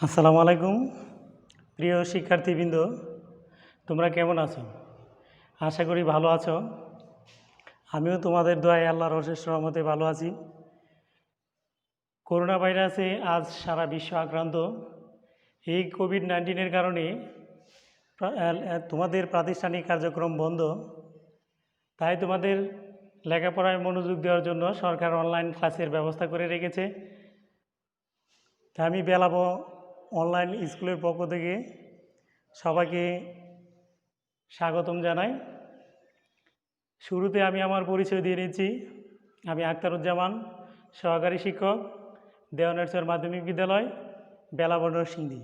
আসসালামু আলাইকুম প্রিয় শিক্ষার্থীবৃন্দ, তোমরা কেমন আছো? আশা করি ভালো আছো। আমিও তোমাদের দোয়ায় আল্লাহর অশেষ রহমতে ভালো আছি। করোনা ভাইরাসে আজ সারা বিশ্ব আক্রান্ত। এই কোভিড-19 কারণে তোমাদের প্রাতিষ্ঠানিক কার্যক্রম বন্ধ। তাই তোমাদের লেখাপড়ায় মনোযোগ দেওয়ার জন্য সরকার অনলাইন ক্লাসের ব্যবস্থা করে রেখেছে। তাই আমি বেলাবো অনলাইন স্কুলের পক্ষ থেকে সবাইকে স্বাগতম জানাই। শুরুতে আমি আমার পরিচয় দিয়ে নিচ্ছি। আমি আখতারুজ্জামান, সহকারী শিক্ষক, দেওয়ানসর মাধ্যমিক বিদ্যালয়, বেলাবো নরসিংদী।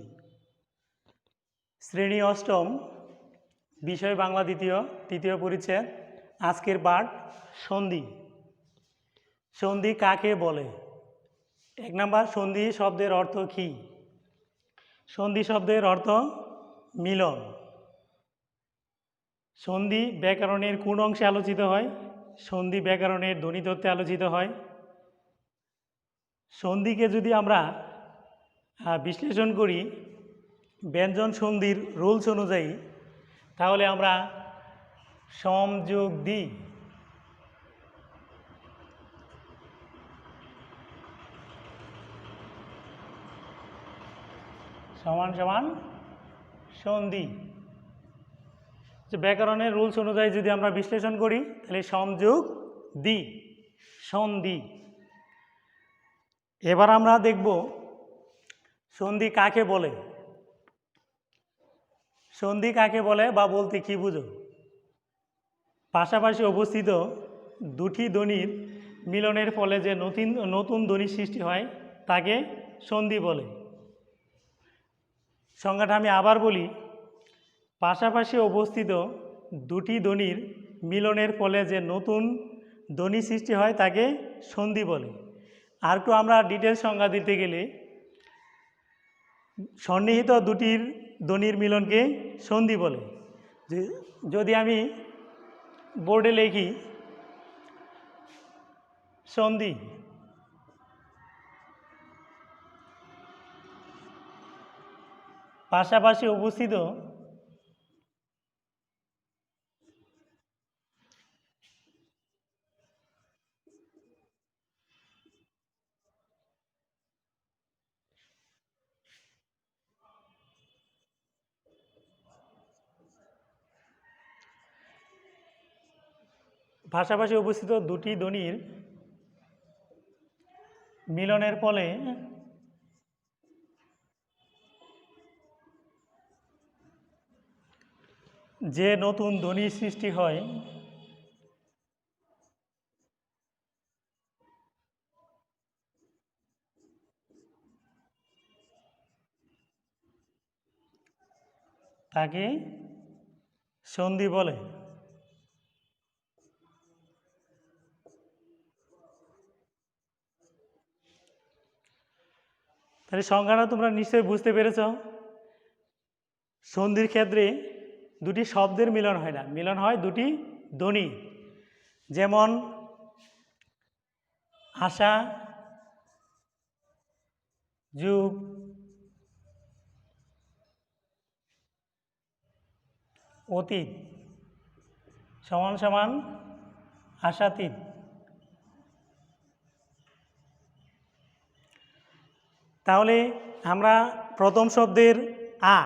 শ্রেণী অষ্টম, বিষয় বাংলা তৃতীয় পরিচ্ছেদ। আজকের পাঠ সন্ধি। সন্ধি কাকে বলে? 1 নাম্বার, সন্ধি শব্দের অর্থ কী? সন্ধি শব্দের অর্থ মিলন। সন্ধি ব্যাকরণের কোন অংশে আলোচিত হয়? সন্ধি ব্যাকরণের ধ্বনিতত্ত্বে আলোচিত হয়। সন্ধিকে যদি আমরা বিশ্লেষণ করি ব্যঞ্জন সন্ধির রুলস অনুযায়ী, তাহলে আমরা সম যোগ দি সমান সমান সন্ধি। ব্যাকরণের রুলস অনুযায়ী যদি আমরা বিশ্লেষণ করি তাহলে সম যোগ দি সন্ধি। এবার আমরা দেখব সন্ধি কাকে বলে। সন্ধি কাকে বলে বা বলতে কি বুঝো? পাশাপাশি অবস্থিত দুটি ধ্বনির মিলনের ফলে যে নতুন ধ্বনি সৃষ্টি হয় তাকে সন্ধি বলে। সংজ্ঞাটা আমি আবার বলি, পাশাপাশি অবস্থিত দুটি ধ্বনির মিলনের ফলে যে নতুন ধ্বনি সৃষ্টি হয় তাকে সন্ধি বলে। আর একটু আমরা ডিটেলস সংজ্ঞা দিতে গেলে সন্নিহিত দুটির ধ্বনির মিলনকে সন্ধি বলে। যদি আমি বোর্ডে লিখি সন্ধি, পাশাপাশি অবস্থিত দুটি ধ্বনির মিলনের ফলে যে নতুন ধ্বনি সৃষ্টি হয় তাকে সন্ধি বলে। তাহলে সংজ্ঞাটা তোমরা নিশ্চয়ই বুঝতে পেরেছ। সন্ধির ক্ষেত্রে দুটি শব্দের মিলন হয় না, মিলন হয় দুটি ধ্বনি। যেমন আশা যুগ অতীত সমান সমান আশাতীত। তাহলে আমরা প্রথম শব্দের আ,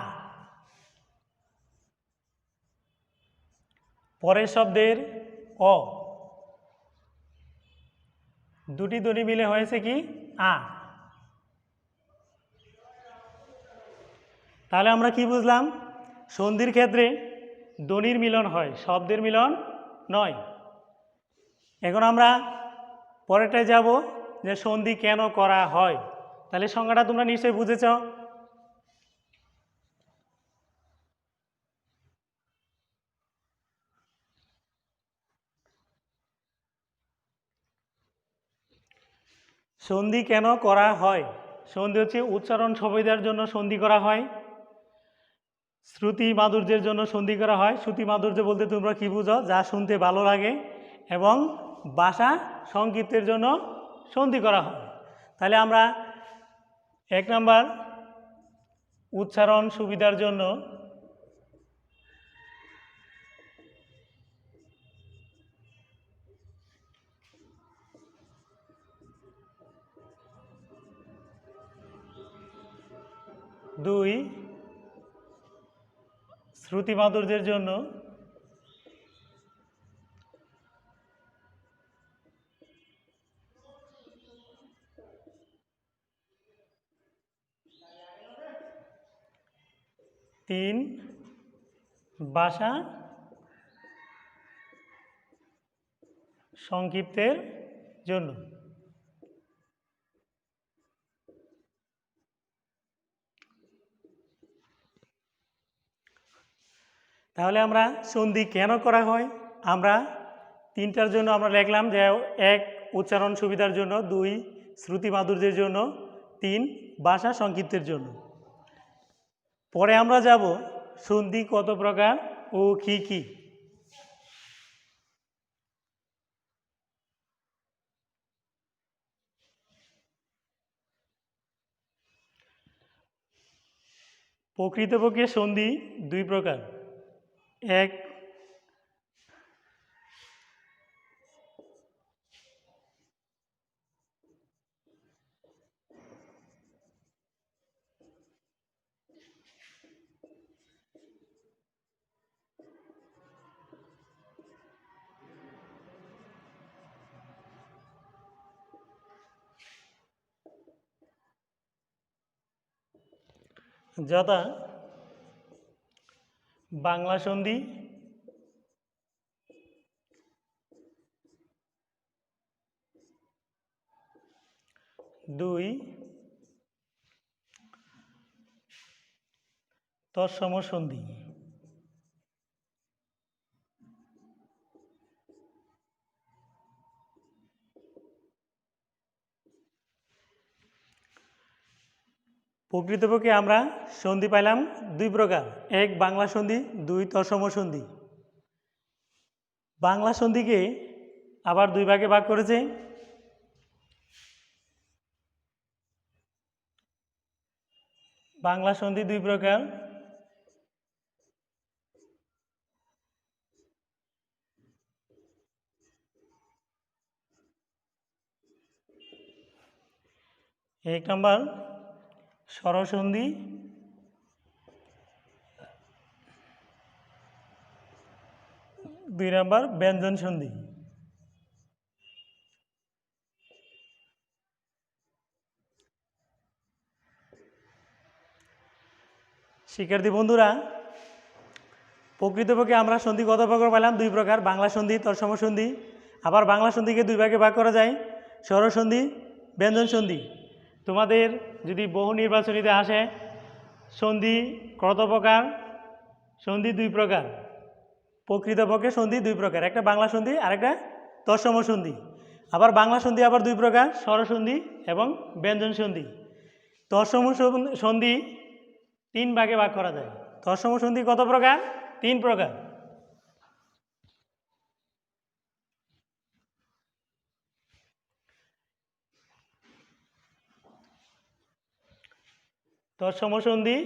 পরের শব্দের অ, দুটি ধ্বনি মিলে হয়েছে কি আ। তাহলে আমরা কি বুঝলাম? সন্ধির ক্ষেত্রে ধ্বনির মিলন হয়, শব্দের মিলন নয়। এখন আমরা পরেরটায় যাব যে সন্ধি কেন করা হয়। তাহলে সংজ্ঞাটা তোমরা নিশ্চয়ই বুঝেছ। সন্ধি কেন করা হয়? সন্ধি হচ্ছে উচ্চারণ সুবিধার জন্য সন্ধি করা হয়, শ্রুতি মাধুর্যের জন্য সন্ধি করা হয়। শ্রুতি মাধুর্য বলতে তোমরা কি বুঝো? যা শুনতে ভালো লাগে। এবং ভাষা সংক্ষিপ্তের জন্য সন্ধি করা হয়। তাহলে আমরা 1 নাম্বার উচ্চারণ সুবিধার জন্য দুই, শ্রুতি মাধুর্যের জন্য তিন, ভাষা সংক্ষিপ্তের জন্য। তাহলে আমরা সন্ধি কেন করা হয়, আমরা তিনটার জন্য আমরা লিখলাম যে এক, উচ্চারণ সুবিধার জন্য, দুই, শ্রুতি মাধুর্যের জন্য, তিন, ভাষা সংক্ষিপ্তের জন্য। পরে আমরা যাব সন্ধি কত প্রকার ও কি কি। প্রকৃতপক্ষে সন্ধি দুই প্রকার। এক, যথা বাংলা সন্ধি, দুই, তৎসম সন্ধি। প্রকৃতপক্ষে আমরা সন্ধি পাইলাম দুই প্রকার, এক বাংলা সন্ধি, দুই তৎসম সন্ধি। বাংলা সন্ধিকে আবার দুই ভাগে ভাগ করেছে। বাংলা সন্ধি দুই প্রকার। এক নম্বর স্বরসন্ধি, দুই নম্বর ব্যঞ্জন সন্ধি। শিক্ষার্থী বন্ধুরা, প্রকৃতপক্ষে আমরা সন্ধি কত প্রকার পেলাম? দুই প্রকার, বাংলা সন্ধি, তৎসম সন্ধি। আবার বাংলা সন্ধিকে দুই ভাগে ভাগ করা যায়, স্বরসন্ধি, ব্যঞ্জন সন্ধি। তোমাদের যদি বহু নির্বাচনীতে আসে সন্ধি কত প্রকার? সন্ধি দুই প্রকার। প্রকৃতপক্ষে সন্ধি দুই প্রকার, একটা বাংলা সন্ধি আর একটা তৎসম সন্ধি। আবার বাংলা সন্ধি আবার দুই প্রকার, স্বরসন্ধি এবং ব্যঞ্জন সন্ধি। তৎসম সন্ধি তিন ভাগে ভাগ করা যায়। তৎসম সন্ধি কত প্রকার? তিন প্রকার। তৎসম সন্ধি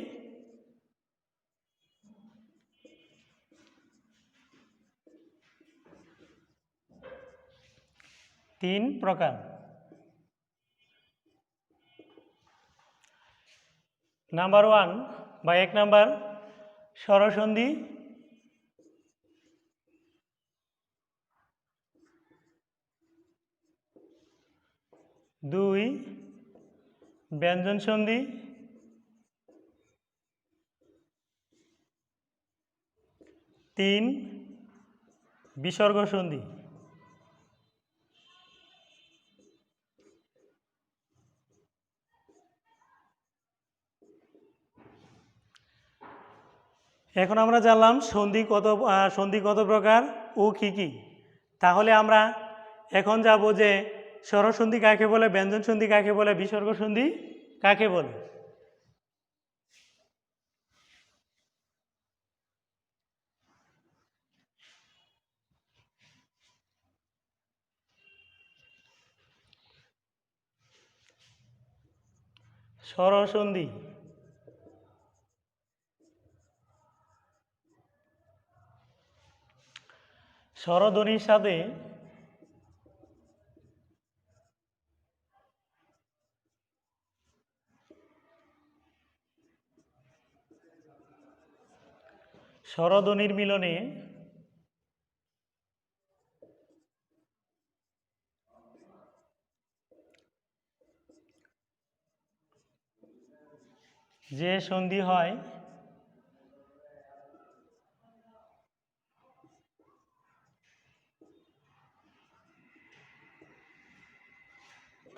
তিন প্রকার। নাম্বার ওয়ান বা এক নাম্বার স্বরসন্ধি, দুই ব্যঞ্জন সন্ধি, তিন বিসর্গ সন্ধি। এখন আমরা জানলাম সন্ধি কত প্রকার ও কী কী। তাহলে আমরা এখন যাব যে স্বরসন্ধি কাকে বলে, ব্যঞ্জন সন্ধি কাকে বলে, বিসর্গ সন্ধি কাকে বলে। স্বরসন্ধি স্বরধ্বনির সাথে স্বরধ্বনির মিলনে যে সন্ধি হয়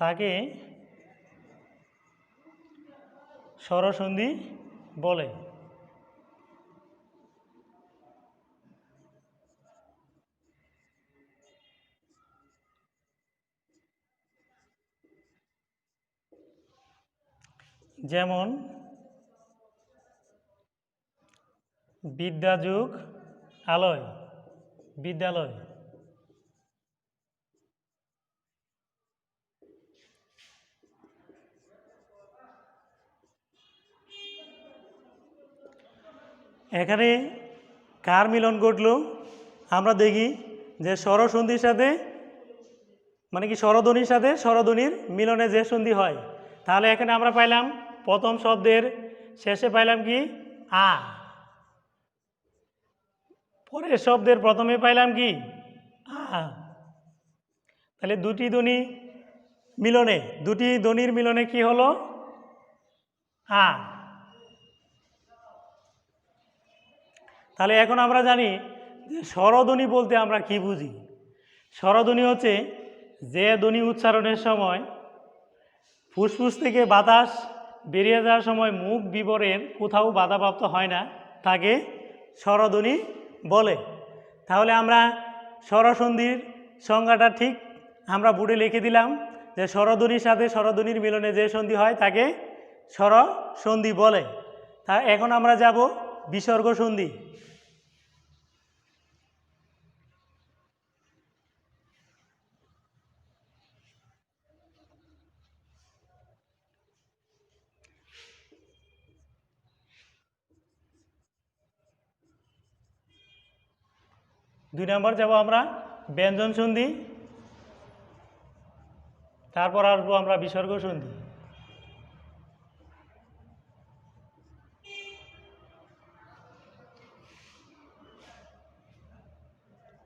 তাকে স্বরসন্ধি বলে। যেমন বিদ্যাযুগ আলয়, বিদ্যালয়। এখানে কার মিলন ঘটল? আমরা দেখি যে স্বরসন্ধির সাথে মানে কি স্বরধ্বনির সাথে স্বরধ্বনির মিলনে যে সন্ধি হয়, তাহলে এখানে আমরা পাইলাম প্রথম শব্দের শেষে পাইলাম কি আ, পরের শব্দের প্রথমে পাইলাম কি আ। তাহলে দুটি ধ্বনির মিলনে কি হলো? আ। তাহলে এখন আমরা জানি যে স্বরধ্বনি বলতে আমরা কি বুঝি। স্বরধ্বনি হচ্ছে যে ধ্বনি উচ্চারণের সময় ফুসফুস থেকে বাতাস বেরিয়ে যাওয়ার সময় মুখ বিবরের কোথাও বাধাপ্রাপ্ত হয় না, তাকে স্বরধ্বনি বলে। তাহলে আমরা স্বরসন্ধির সংজ্ঞাটা ঠিক আমরা বোর্ডে লিখে দিলাম যে স্বরধ্বনির সাথে স্বরধ্বনির মিলনে যে সন্ধি হয় তাকে স্বরসন্ধি বলে। তা এখন আমরা যাব বিসর্গ সন্ধি। দুই নম্বর যাব আমরা ব্যঞ্জন সন্ধি, তারপর আসবো আমরা বিসর্গ সন্ধি।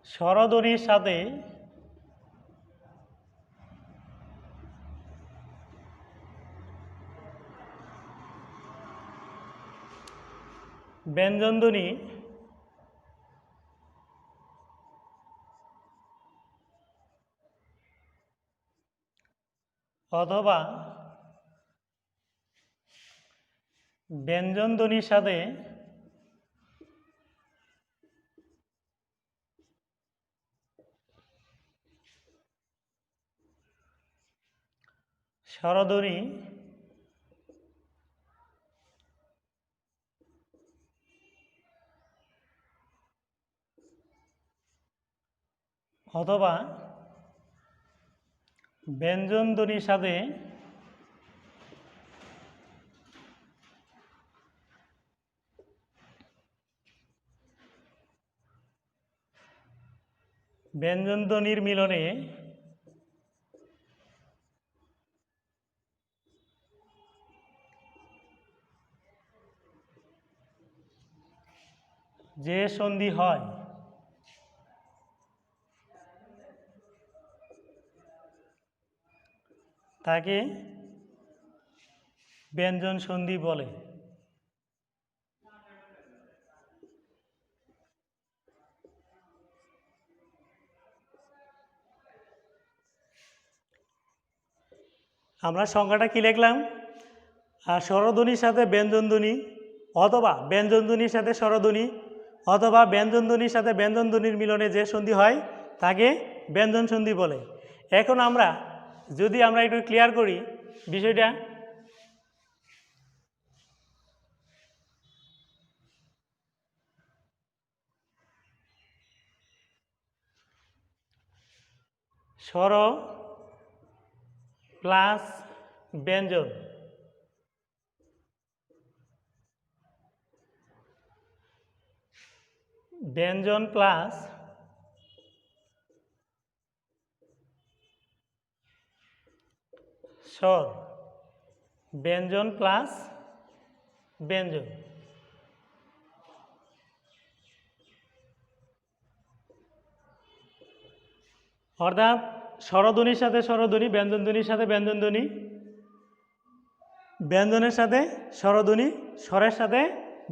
স্বরধ্বনির সাথে ব্যঞ্জনধ্বনি অথবা ব্যঞ্জনধ্বনির সাথে স্বরধ্বনি অথবা ব্যঞ্জনধ্বনির সাথে ব্যঞ্জনধ্বনির মিলনে যে সন্ধি হয় তাকে ব্যঞ্জন সন্ধি বলে। আমরা সংজ্ঞাটা কি লিখলাম? স্বরধ্বনির সাথে ব্যঞ্জনধ্বনি অথবা ব্যঞ্জনধ্বনির সাথে স্বরধ্বনি অথবা ব্যঞ্জনধ্বনির সাথে ব্যঞ্জনধ্বনির মিলনে যে সন্ধি হয় তাকে ব্যঞ্জন সন্ধি বলে। এখন আমরা যদি আমরা একটু ক্লিয়ার করি বিষয়টা, স্বর প্লাস ব্যঞ্জন, ব্যঞ্জন প্লাস স্বর, ব্যঞ্জন প্লাস ব্যঞ্জন। অর্থাৎ স্বরধ্বনির সাথে স্বরধ্বনি, ব্যঞ্জন ধ্বনির সাথে ব্যঞ্জন ধ্বনি, ব্যঞ্জনের সাথে স্বরধ্বনি, স্বরের সাথে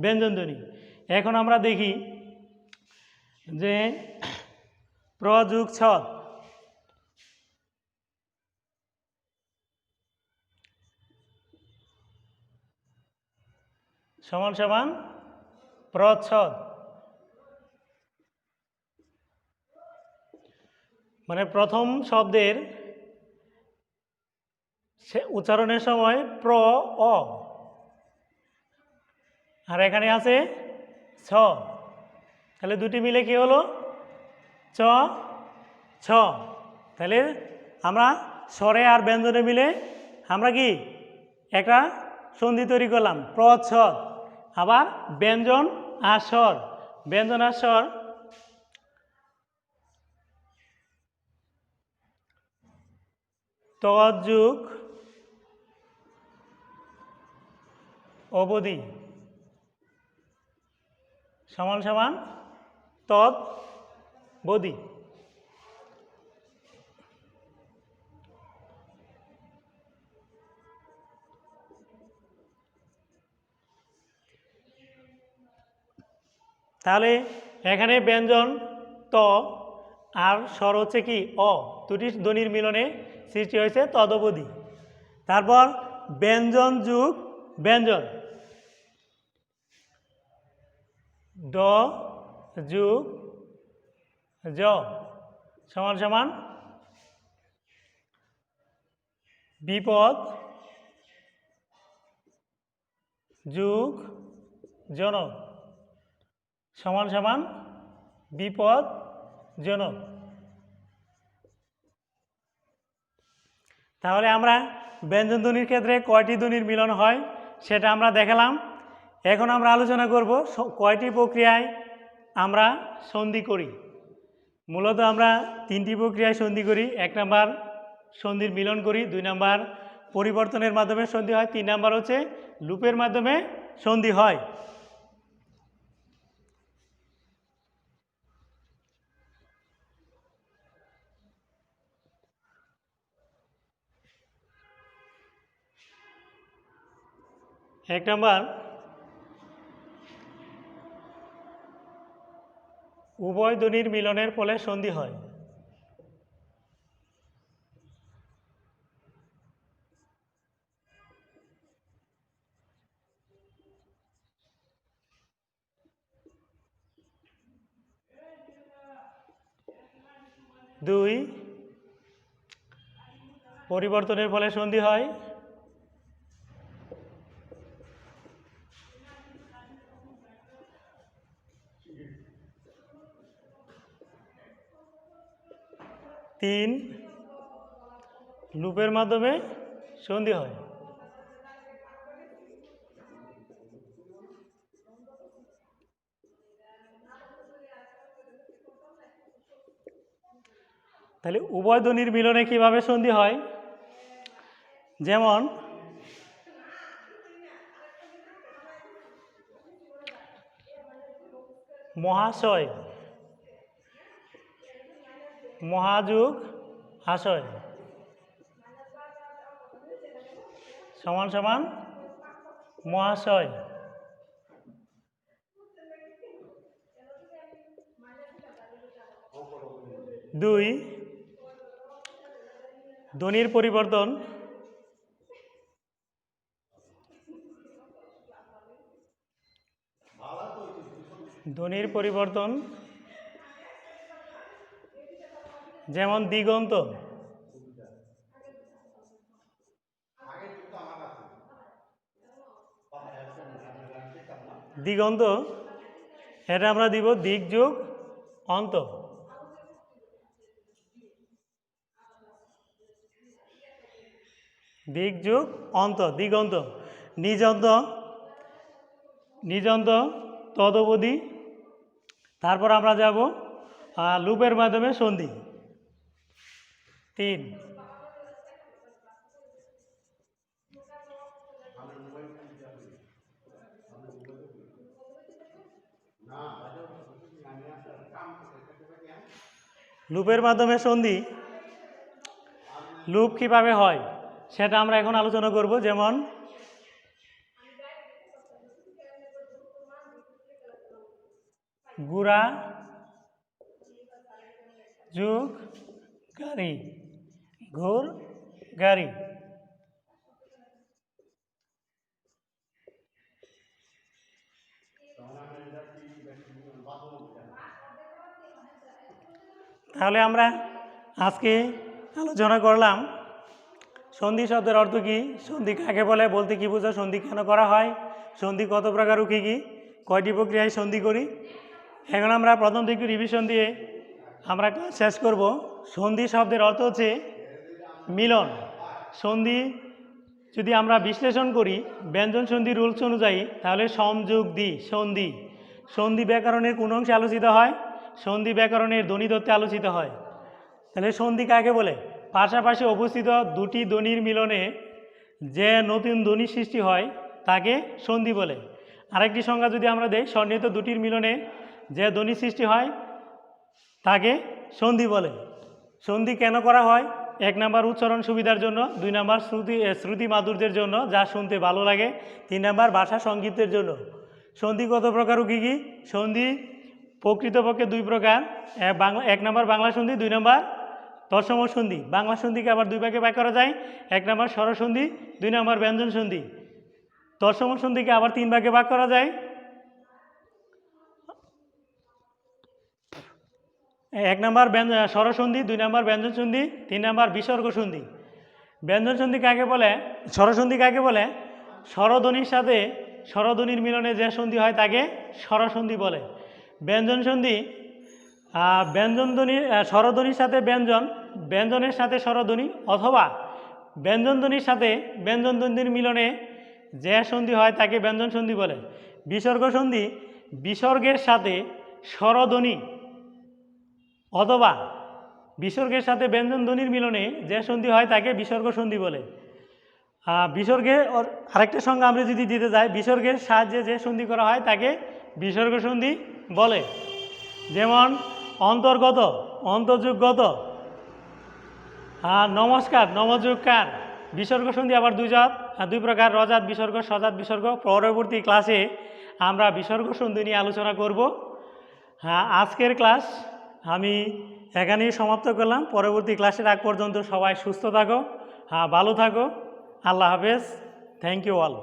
ব্যঞ্জন ধ্বনি। এখন আমরা দেখি যে প্র যোগ ছদ সমান সমান প্রচ্ছদ। মানে প্রথম শব্দের উচ্চারণের সময় প্র অ, আর এখানে আছে ছ, তাহলে দুটি মিলে কি হলো চ ছ। তাহলে আমরা স্বরে আর ব্যঞ্জনে মিলে আমরা কি একটা সন্ধি তৈরি করলাম প্রচ্ছদ। আবার ব্যঞ্জন আর স্বর, ব্যঞ্জন আর স্বর তযোগ অবধি সমান সমান তদ বদি। তাহলে এখানে ব্যঞ্জন ত আর স্বর হচ্ছে কি অ, দুটি ধ্বনির মিলনে সৃষ্টি হয়েছে তদবধি। তারপর ব্যঞ্জন যুগ ব্যঞ্জন, ড যুগ জ সমান সমান বিপদ যুগ জনক সমান সমান বিপদ জনক। তাহলে আমরা ব্যঞ্জন ধ্বনির ক্ষেত্রে কয়টি ধ্বনির মিলন হয় সেটা আমরা দেখালাম। এখন আমরা আলোচনা করব কয়টি প্রক্রিয়ায় আমরা সন্ধি করি। মূলত আমরা তিনটি প্রক্রিয়ায় সন্ধি করি। 1 নাম্বার সন্ধির মিলন করি, 2 নাম্বার পরিবর্তনের মাধ্যমে সন্ধি হয়, 3 নাম্বার হচ্ছে লুপের মাধ্যমে সন্ধি হয়। এক নাম্বার, উভয় ধ্বনির মিলনের ফলে সন্ধি হয়। দুই, পরিবর্তনের ফলে সন্ধি হয়। তিন, লুপের মাধ্যমে সন্ধি হয়। তাহলে উভয় ধ্বনির মিলনে কিভাবে সন্ধি হয়, যেমন মহাশয়, মহাযুগ আশয় সমান সমান মহাশয়। দুই, ধ্বনির পরিবর্তন, ধ্বনির পরিবর্তন যেমন দিগন্ত, দিগন্ত এটা আমরা দিব দিক যোগ অন্ত। দিক যোগ অন্ত দিগন্ত। নিজন্ত, নিজন্ত তদবধি। তারপর আমরা যাব লুপের মাধ্যমে সন্ধি। 3, লুপের মাধ্যমে সন্ধি লুপ কিভাবে হয় সেটা আমরা এখন আলোচনা করব। যেমন গুড়া যুগ গাড়ি, ঘোর গাড়ি। তাহলে আমরা আজকে আলোচনা করলাম সন্ধি শব্দের অর্থ কী, সন্ধি কাকে বলে, বলতে কী বোঝো, সন্ধি কেন করা হয়, সন্ধি কত প্রকার ও কী কী, কয়টি প্রক্রিয়ায় সন্ধি করি। এখন আমরা প্রথম থেকে রিভিশন দিয়ে আমরা ক্লাস শেষ করব। সন্ধি শব্দের অর্থ হচ্ছে মিলন। সন্ধি যদি আমরা বিশ্লেষণ করি ব্যঞ্জন সন্ধি রুলস অনুযায়ী, তাহলে সমযোগ দি সন্ধি। সন্ধি ব্যাকরণের কোন অংশে আলোচিত হয়? সন্ধি ব্যাকরণের ধ্বনিতত্ত্বে আলোচিত হয়। তাহলে সন্ধি কাকে বলে? পাশাপাশি অবস্থিত দুটি ধ্বনির মিলনে যে নতুন ধ্বনি সৃষ্টি হয় তাকে সন্ধি বলে। আরেকটি সংজ্ঞা যদি আমরা দেই, সন্নিহিত দুটির মিলনে যে ধ্বনি সৃষ্টি হয় তাকে সন্ধি বলে। সন্ধি কেন করা হয়? 1 নম্বর উচ্চারণ সুবিধার জন্য, 2 নম্বর শ্রুতি মাধুর্যের জন্য, যা শুনতে ভালো লাগে, 3 নম্বর ভাষা সংগীতের জন্য। সন্ধি কত প্রকার ও কী কী? সন্ধি প্রকৃতপক্ষে 2 প্রকার। 1 নম্বর বাংলা সন্ধি, 2 নম্বর তৎসম সন্ধি। বাংলা সন্ধিকে আবার 2 ভাগে ভাগ করা যায়। 1 নম্বর স্বরসন্ধি, 2 নম্বর ব্যঞ্জন সন্ধি। তৎসম সন্ধিকে আবার 3 ভাগে ভাগ করা যায়। 1 নম্বর স্বরসন্ধি, 2 নম্বর ব্যঞ্জন সন্ধি, 3 নম্বর বিসর্গ সন্ধি। ব্যঞ্জন সন্ধি কাকে বলে? স্বরসন্ধি কাকে বলে? স্বরধ্বনির সাথে স্বরধ্বনির মিলনে যে সন্ধি হয় তাকে স্বরসন্ধি বলে। ব্যঞ্জন সন্ধি ব্যঞ্জনধ্বনি স্বরধ্বনির সাথে ব্যঞ্জন, ব্যঞ্জনের সাথে স্বরধ্বনি, অথবা ব্যঞ্জনধ্বনির সাথে ব্যঞ্জনধ্বনির মিলনে যে সন্ধি হয় তাকে ব্যঞ্জন সন্ধি বলে। বিসর্গ সন্ধি বিসর্গের সাথে স্বরধ্বনি অথবা বিসর্গের সাথে ব্যঞ্জন ধ্বনির মিলনে যে সন্ধি হয় তাকে বিসর্গ সন্ধি বলে। বিসর্গের আরেকটা সংজ্ঞা আমরা যদি দিতে যাই, বিসর্গের সাহায্যে যে সন্ধি করা হয় তাকে বিসর্গ সন্ধি বলে। যেমন অন্তর্গত, অন্তর্যুগগত, নমস্কার, নমযোগকার। বিসর্গ সন্ধি আবার 2 প্রকার, রজাত বিসর্গ, সজাত বিসর্গ। পরবর্তী ক্লাসে আমরা বিসর্গ সন্ধি নিয়ে আলোচনা করব। আজকের ক্লাস আমি এখানেই সমাপ্ত করলাম। পরবর্তী ক্লাসের আগ পর্যন্ত সবাই সুস্থ থাকো, ভালো থাকো। আল্লাহ হাফেজ। Thank you all.